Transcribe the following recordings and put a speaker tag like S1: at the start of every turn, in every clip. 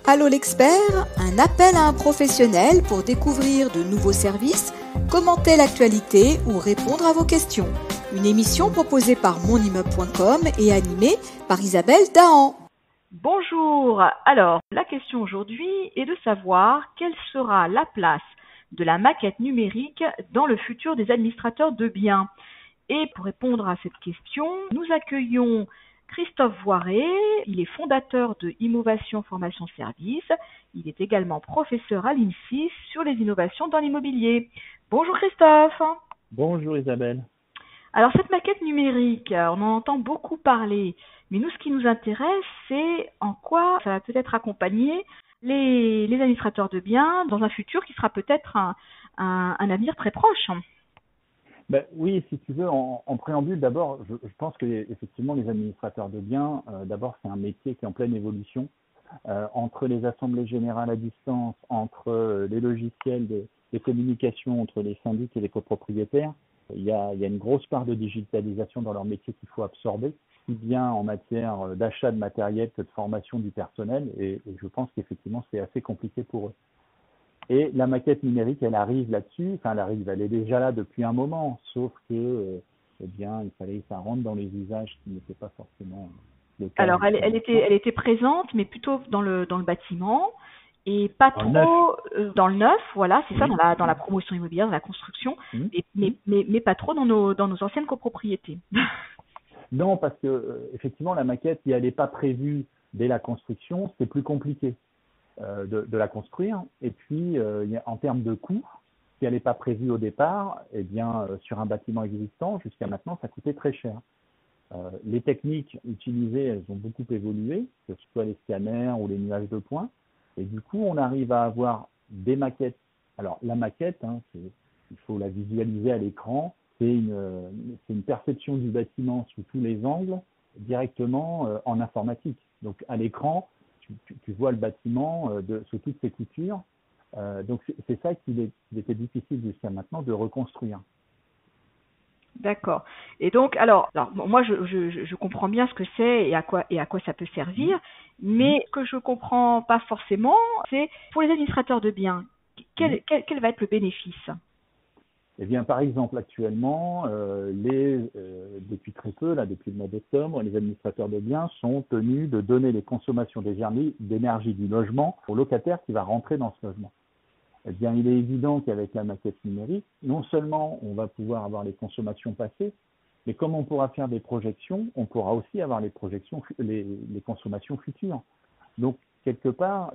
S1: Allô l'expert, un appel à un professionnel pour découvrir de nouveaux services, commenter l'actualité ou répondre à vos questions. Une émission proposée par monimmeuble.com et animée par Isabelle Dahan.
S2: Bonjour, alors la question aujourd'hui est de savoir quelle sera la place de la maquette numérique dans le futur des administrateurs de biens. Et pour répondre à cette question, nous accueillons Christophe Voiré, il est fondateur de Innovation Formation Service, il est également professeur à l'INSIS sur les innovations dans l'immobilier. Bonjour Christophe.
S3: Bonjour Isabelle.
S2: Alors cette maquette numérique, on en entend beaucoup parler, mais nous ce qui nous intéresse c'est en quoi ça va peut-être accompagner les administrateurs de biens dans un futur qui sera peut-être un avenir très proche.
S3: Oui, si tu veux, en préambule, d'abord, je pense que effectivement les administrateurs de biens, d'abord c'est un métier qui est en pleine évolution. Entre les assemblées générales à distance, entre les logiciels de communication entre les syndics et les copropriétaires, il y a une grosse part de digitalisation dans leur métier qu'il faut absorber, si bien en matière d'achat de matériel que de formation du personnel, et je pense qu'effectivement c'est assez compliqué pour eux. Et la maquette numérique, elle arrive là-dessus, elle est déjà là depuis un moment, sauf que, il fallait que ça rentre dans les usages qui n'étaient pas forcément le cas.
S2: Alors, elle était présente, mais plutôt dans le bâtiment et pas trop dans le neuf, voilà, c'est ça, dans la promotion immobilière, dans la construction, mais pas trop dans nos anciennes copropriétés.
S3: Non, parce que effectivement, la maquette, si elle n'est pas prévue dès la construction, c'est plus compliqué. De la construire. Et puis, en termes de coûts, si elle n'est pas prévue au départ, sur un bâtiment existant, jusqu'à maintenant, ça coûtait très cher. Les techniques utilisées, elles ont beaucoup évolué, que ce soit les scanners ou les nuages de points. Et du coup, on arrive à avoir des maquettes. Alors, la maquette, il faut la visualiser à l'écran. C'est une perception du bâtiment sous tous les angles, directement en informatique. Donc, à l'écran, tu vois le bâtiment sous toutes ses coutures. Donc, c'est ça qu'il était difficile jusqu'à maintenant de reconstruire.
S2: D'accord. Et donc, alors moi, je comprends bien ce que c'est et à quoi ça peut servir, mais ce que je comprends pas forcément, c'est pour les administrateurs de biens, quel va être le bénéfice?
S3: Eh bien, par exemple, actuellement, depuis très peu, depuis le mois d'octobre, les administrateurs de biens sont tenus de donner les consommations d'énergie du logement au locataire qui va rentrer dans ce logement. Eh bien, il est évident qu'avec la maquette numérique, non seulement on va pouvoir avoir les consommations passées, mais comme on pourra faire des projections, on pourra aussi avoir les consommations futures. Donc, quelque part,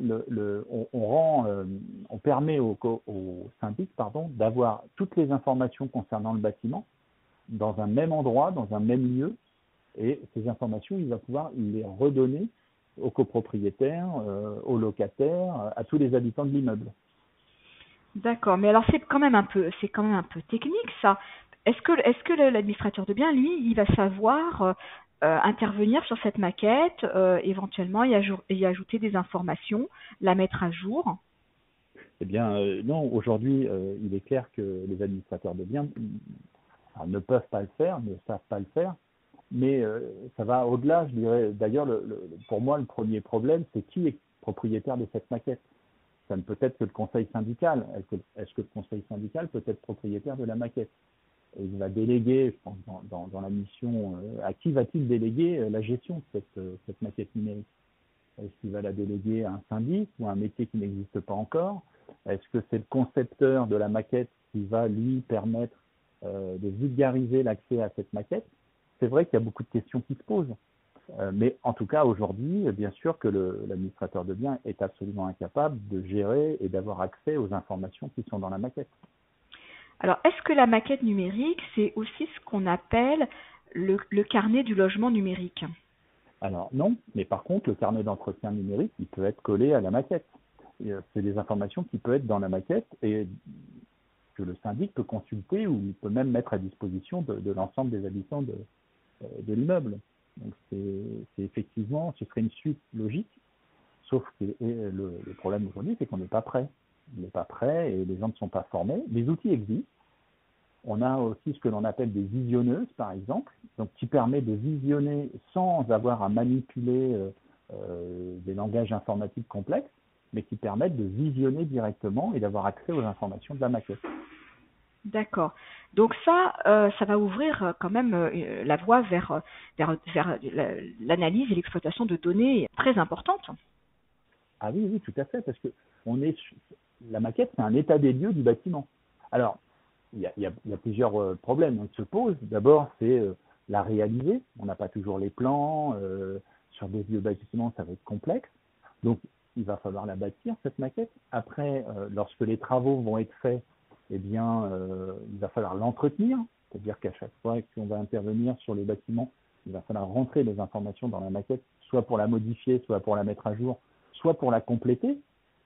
S3: on permet au syndic d'avoir toutes les informations concernant le bâtiment dans un même endroit, dans un même lieu, et ces informations, il va pouvoir les redonner aux copropriétaires, aux locataires, à tous les habitants de l'immeuble.
S2: D'accord, mais alors c'est quand même un peu technique ça. Est-ce que l'administrateur de biens, lui, il va savoir intervenir sur cette maquette, éventuellement y ajouter des informations, la mettre à jour?
S3: Eh bien, non, aujourd'hui, il est clair que les administrateurs de biens ne peuvent pas le faire, ne savent pas le faire, mais ça va au-delà, je dirais. D'ailleurs, pour moi, le premier problème, c'est qui est propriétaire de cette maquette. Ça ne peut être que le conseil syndical. Est-ce que le conseil syndical peut être propriétaire de la maquette? Et il va déléguer, je pense, dans la mission, à qui va-t-il déléguer la gestion de cette maquette numérique? Est-ce qu'il va la déléguer à un syndic ou à un métier qui n'existe pas encore? Est-ce que c'est le concepteur de la maquette qui va lui permettre de vulgariser l'accès à cette maquette? C'est vrai qu'il y a beaucoup de questions qui se posent. Mais en tout cas, aujourd'hui, bien sûr que l'administrateur de biens est absolument incapable de gérer et d'avoir accès aux informations qui sont dans la maquette.
S2: Alors, est-ce que la maquette numérique, c'est aussi ce qu'on appelle le carnet du logement numérique?
S3: Alors non, mais par contre, le carnet d'entretien numérique, il peut être collé à la maquette. C'est des informations qui peuvent être dans la maquette et que le syndic peut consulter ou il peut même mettre à disposition de l'ensemble des habitants de l'immeuble. Donc c'est effectivement, ce serait une suite logique, sauf que le problème aujourd'hui, c'est qu'on n'est pas prêt. On n'est pas prêt et les gens ne sont pas formés. Les outils existent. On a aussi ce que l'on appelle des visionneuses, par exemple, donc qui permet de visionner sans avoir à manipuler des langages informatiques complexes. mais qui permettent de visionner directement et d'avoir accès aux informations de la maquette.
S2: D'accord. Donc ça va ouvrir quand même la voie vers l'analyse et l'exploitation de données très importantes.
S3: Ah oui, oui, tout à fait, parce que la maquette, c'est un état des lieux du bâtiment. Alors, il y a plusieurs problèmes qui se posent. D'abord, c'est la réaliser. On n'a pas toujours les plans. Sur des vieux bâtiments, ça va être complexe. Donc, il va falloir la bâtir, cette maquette. Après, lorsque les travaux vont être faits, eh bien, il va falloir l'entretenir. C'est-à-dire qu'à chaque fois qu'on va intervenir sur les bâtiments, il va falloir rentrer les informations dans la maquette, soit pour la modifier, soit pour la mettre à jour, soit pour la compléter.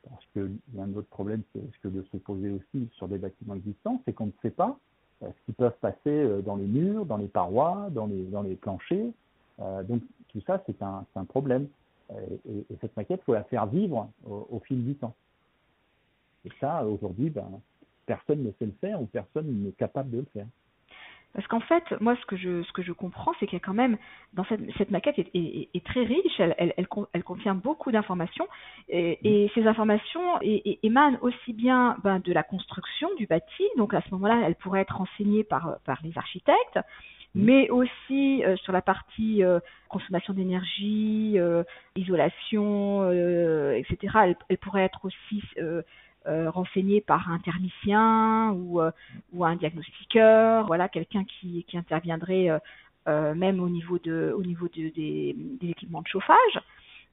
S3: Parce qu'il y a un autre problème, c'est ce que de se poser aussi sur des bâtiments existants, c'est qu'on ne sait pas ce qui peut se passer dans les murs, dans les parois, dans les planchers. Donc tout ça, c'est un problème. Et cette maquette, il faut la faire vivre au fil du temps. Et ça, aujourd'hui, personne ne sait le faire ou personne n'est capable de le faire.
S2: Parce qu'en fait, moi, ce que je comprends, c'est qu'il y a quand même, dans cette maquette est très riche, elle contient beaucoup d'informations, et ces informations émanent aussi bien de la construction du bâti, donc à ce moment-là, elle pourrait être renseignée par les architectes, mais aussi sur la partie consommation d'énergie, isolation, etc. Elle pourrait être aussi renseigné par un thermicien ou un diagnostiqueur, voilà, quelqu'un qui interviendrait même au niveau des équipements de chauffage.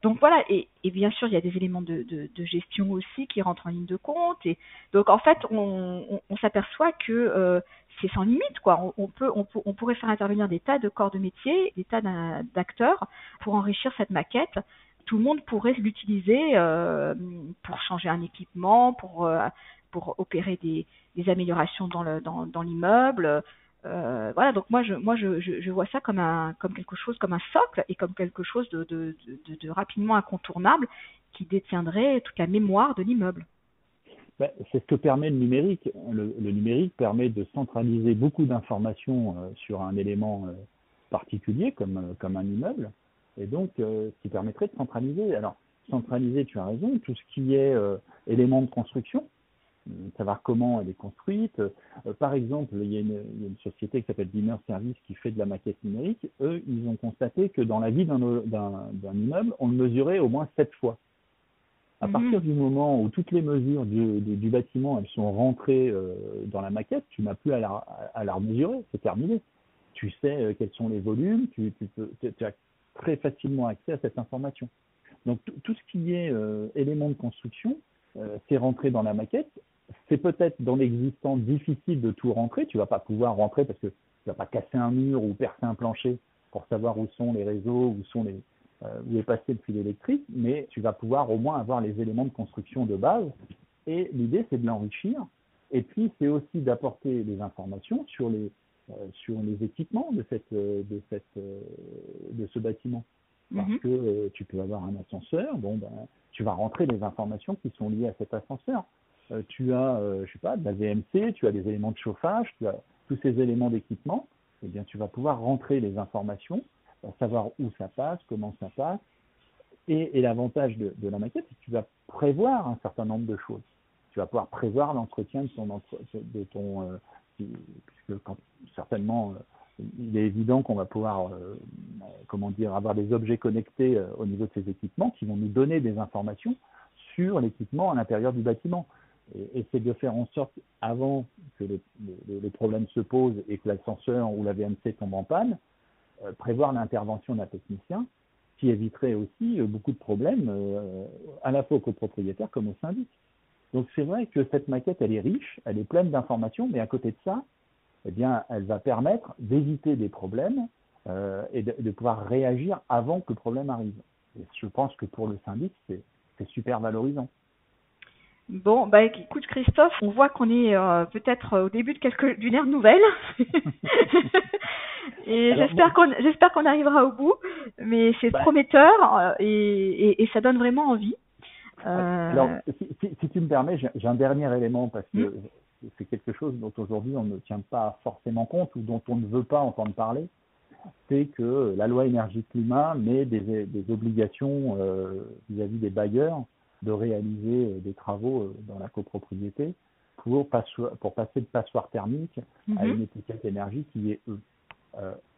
S2: Donc voilà, et bien sûr il y a des éléments de gestion aussi qui rentrent en ligne de compte. Et donc en fait on s'aperçoit que c'est sans limite, quoi. On pourrait faire intervenir des tas de corps de métier, des tas d'acteurs pour enrichir cette maquette. Tout le monde pourrait l'utiliser pour changer un équipement, pour opérer des améliorations dans l'immeuble. Voilà, donc moi je vois ça comme quelque chose, comme un socle et comme quelque chose de rapidement incontournable qui détiendrait toute la mémoire de l'immeuble.
S3: C'est ce que permet le numérique. Le numérique permet de centraliser beaucoup d'informations sur un élément particulier comme un immeuble. Et donc, ce qui permettrait de centraliser. Alors, centraliser, tu as raison, tout ce qui est éléments de construction, savoir comment elle est construite. Par exemple, il y a une société qui s'appelle Dimmer Service qui fait de la maquette numérique. Eux, ils ont constaté que dans la vie d'un immeuble, on le mesurait au moins 7 fois. À partir du moment où toutes les mesures du bâtiment elles sont rentrées dans la maquette, tu n'as plus à la remesurer, c'est terminé. Tu sais quels sont les volumes, tu as très facilement accès à cette information. Donc tout ce qui est éléments de construction, c'est rentré dans la maquette. C'est peut-être dans l'existant difficile de tout rentrer, tu ne vas pas pouvoir rentrer parce que tu ne vas pas casser un mur ou percer un plancher pour savoir où sont les réseaux, où est passé le fil électrique, mais tu vas pouvoir au moins avoir les éléments de construction de base. Et l'idée, c'est de l'enrichir. Et puis, c'est aussi d'apporter des informations sur les équipements de ce bâtiment. Parce que tu peux avoir un ascenseur, tu vas rentrer les informations qui sont liées à cet ascenseur. Tu as, je sais pas, de la VMC, tu as des éléments de chauffage, tu as tous ces éléments d'équipement. Eh bien, tu vas pouvoir rentrer les informations, savoir où ça passe, comment ça passe. Et l'avantage de la maquette, c'est que tu vas prévoir un certain nombre de choses. Tu vas pouvoir prévoir l'entretien puisque certainement, il est évident qu'on va pouvoir avoir des objets connectés au niveau de ces équipements qui vont nous donner des informations sur l'équipement à l'intérieur du bâtiment. Et c'est de faire en sorte, avant que le problème se pose et que l'ascenseur ou la VMC tombe en panne, prévoir l'intervention d'un technicien qui éviterait aussi beaucoup de problèmes à la fois aux copropriétaires comme au syndic. Donc c'est vrai que cette maquette, elle est riche, elle est pleine d'informations, mais à côté de ça, eh bien, elle va permettre d'éviter des problèmes et de pouvoir réagir avant que le problème arrive. Et je pense que pour le syndic, c'est super valorisant.
S2: Bon, écoute Christophe, on voit qu'on est peut-être au début d'une ère nouvelle. Et alors, j'espère qu'on arrivera au bout, mais c'est prometteur et ça donne vraiment envie.
S3: Alors, si tu me permets, j'ai un dernier élément parce que c'est quelque chose dont aujourd'hui on ne tient pas forcément compte ou dont on ne veut pas entendre parler. C'est que la loi énergie-climat met des obligations vis-à-vis des bailleurs de réaliser des travaux dans la copropriété pour passer de passoire thermique à une étiquette énergie qui est E.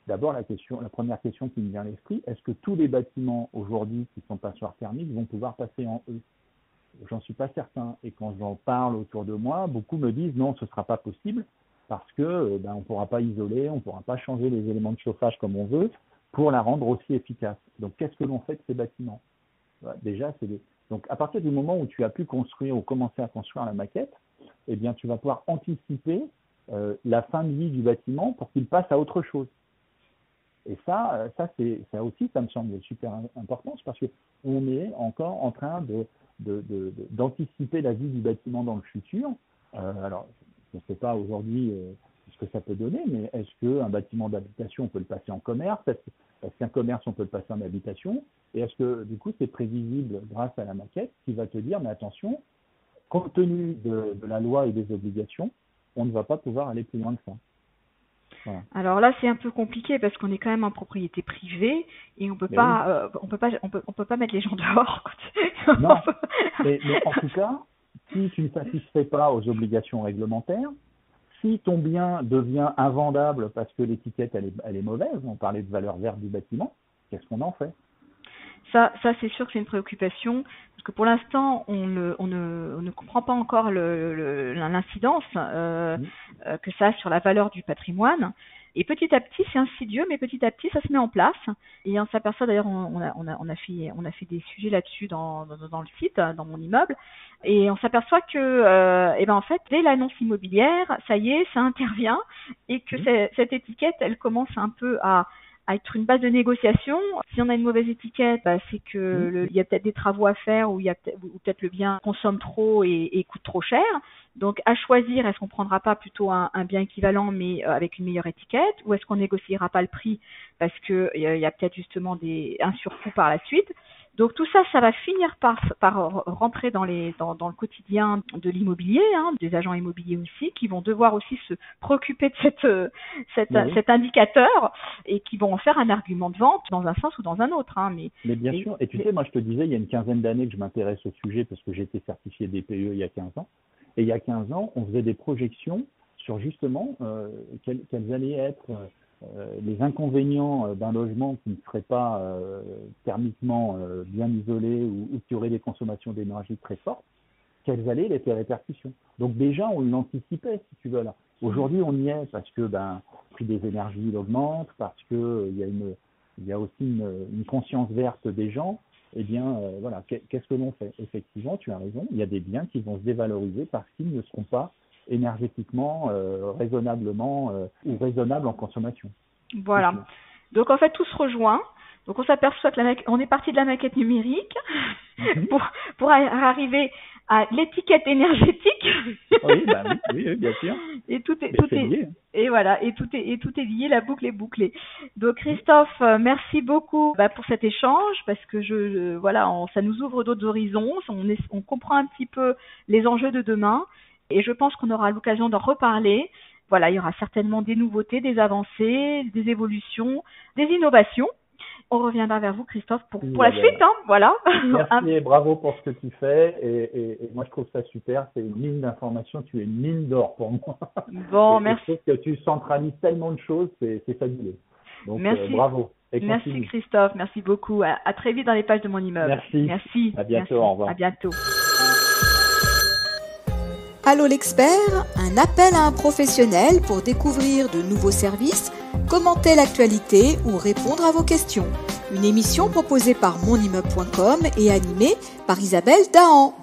S3: D'abord, la première question qui me vient à l'esprit, est-ce que tous les bâtiments aujourd'hui qui sont passoires thermiques vont pouvoir passer en E? J'en suis pas certain. Et quand j'en parle autour de moi, beaucoup me disent non, ce sera pas possible parce que on ne pourra pas isoler, on ne pourra pas changer les éléments de chauffage comme on veut pour la rendre aussi efficace. Donc, qu'est-ce que l'on fait de ces bâtiments? Déjà, donc, à partir du moment où tu as pu construire ou commencer à construire la maquette, eh bien, tu vas pouvoir anticiper la fin de vie du bâtiment pour qu'il passe à autre chose. Et ça aussi, ça me semble super important, parce qu'on est encore en train d'anticiper la vie du bâtiment dans le futur. Alors, je ne sais pas aujourd'hui ce que ça peut donner, mais est-ce qu'un bâtiment d'habitation, on peut le passer en commerce? Est-ce qu'un commerce, on peut le passer en habitation? Et est-ce que, du coup, c'est prévisible grâce à la maquette qui va te dire, mais attention, compte tenu de la loi et des obligations, on ne va pas pouvoir aller plus loin que ça.
S2: Voilà. Alors là, c'est un peu compliqué parce qu'on est quand même en propriété privée et on peut pas mettre les gens dehors.
S3: Non, mais en tout cas, si tu ne satisfais pas aux obligations réglementaires, si ton bien devient invendable parce que l'étiquette elle est mauvaise, on parlait de valeur verte du bâtiment, qu'est-ce qu'on en fait?
S2: Ça c'est sûr que c'est une préoccupation, parce que pour l'instant, on ne comprend pas encore l'incidence que ça a sur la valeur du patrimoine. Et petit à petit, c'est insidieux, mais petit à petit, ça se met en place. Et on s'aperçoit, d'ailleurs, on a fait des sujets là-dessus dans le site, dans mon immeuble, et on s'aperçoit que, en fait, dès l'annonce immobilière, ça y est, ça intervient, et que cette étiquette, elle commence un peu à être une base de négociation. Si on a une mauvaise étiquette, c'est que il y a peut-être des travaux à faire ou peut-être le bien consomme trop et coûte trop cher. Donc, à choisir, est-ce qu'on prendra pas plutôt un bien équivalent mais avec une meilleure étiquette, ou est-ce qu'on négociera pas le prix parce que il y a peut-être justement un surcoût par la suite. Donc tout ça, ça va finir par rentrer dans le quotidien de l'immobilier, des agents immobiliers aussi, qui vont devoir aussi se préoccuper de cet indicateur et qui vont en faire un argument de vente dans un sens ou dans un autre. Mais
S3: bien sûr. Et tu sais, moi je te disais, il y a une quinzaine d'années que je m'intéresse au sujet parce que j'ai été certifié DPE il y a 15 ans. Et il y a 15 ans, on faisait des projections sur justement quels allaient être les inconvénients d'un logement qui ne serait pas thermiquement bien isolé ou qui aurait des consommations d'énergie très fortes, quelles allaient être les répercussions. Donc déjà, on l'anticipait, si tu veux là. Aujourd'hui, on y est parce que le prix des énergies augmente, parce que il y a aussi une conscience verte des gens. Eh bien, voilà, qu'est-ce que l'on fait? Effectivement, tu as raison, il y a des biens qui vont se dévaloriser parce qu'ils ne seront pas énergétiquement, raisonnablement ou raisonnables en consommation.
S2: Voilà. Donc, en fait, tout se rejoint. Donc, on s'aperçoit on est parti de la maquette numérique pour arriver à l'étiquette énergétique.
S3: Oui, bien sûr.
S2: Et tout est lié. Et voilà, et tout est lié, la boucle est bouclée. Donc Christophe, merci beaucoup pour cet échange, parce que ça nous ouvre d'autres horizons, on comprend un petit peu les enjeux de demain, et je pense qu'on aura l'occasion d'en reparler. Voilà, il y aura certainement des nouveautés, des avancées, des évolutions, des innovations. On reviendra vers vous, Christophe, pour la suite. Voilà.
S3: Merci et bravo pour ce que tu fais. Et moi, je trouve ça super. C'est une mine d'informations. Tu es une mine d'or pour moi.
S2: Bon, merci.
S3: Je trouve que tu centralises tellement de choses. C'est fabuleux. Donc,
S2: merci.
S3: Bravo.
S2: Merci, Christophe. Merci beaucoup. À très vite dans les pages de mon immeuble.
S3: Merci. À bientôt.
S2: Merci.
S3: Au revoir.
S2: À bientôt.
S1: Allô l'expert, un appel à un professionnel pour découvrir de nouveaux services, commenter l'actualité ou répondre à vos questions. Une émission proposée par monimmeuble.com et animée par Isabelle Dahan.